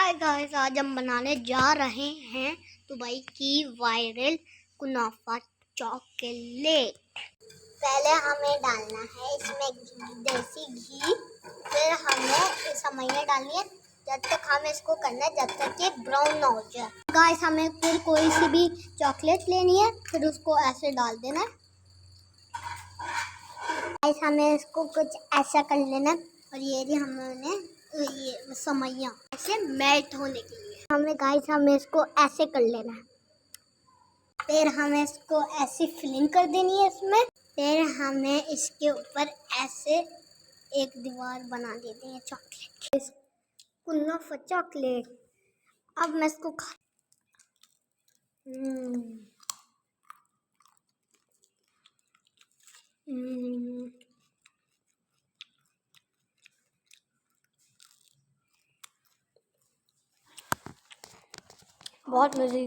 Hi guys, आज हम बनाने जा रहे हैं दुबई की वायरल कुनाफा चॉकलेट। पहले हमें डालना है इसमें देसी घी, फिर हमें सेवइयां डालनी है। जब तक हमें इसको करना है जब तक ये ब्राउन ना हो जाए। गाइस हमें फिर कोई सी भी चॉकलेट लेनी है, फिर उसको ऐसे डाल देना है। गाइस हमें इसको कुछ ऐसा कर लेना है और ये भी हमने ये सेवइयां ऐसे मेल्ट होने के लिए हमें इसको ऐसे कर लेना है। फिर हमें इसको ऐसी फिलिंग कर देनी है इसमें। फिर हमें इसके ऊपर ऐसे एक दीवार बना देनी है चॉकलेट की, कुनाफा चॉकलेट। अब मैं इसको खा बहुत मजे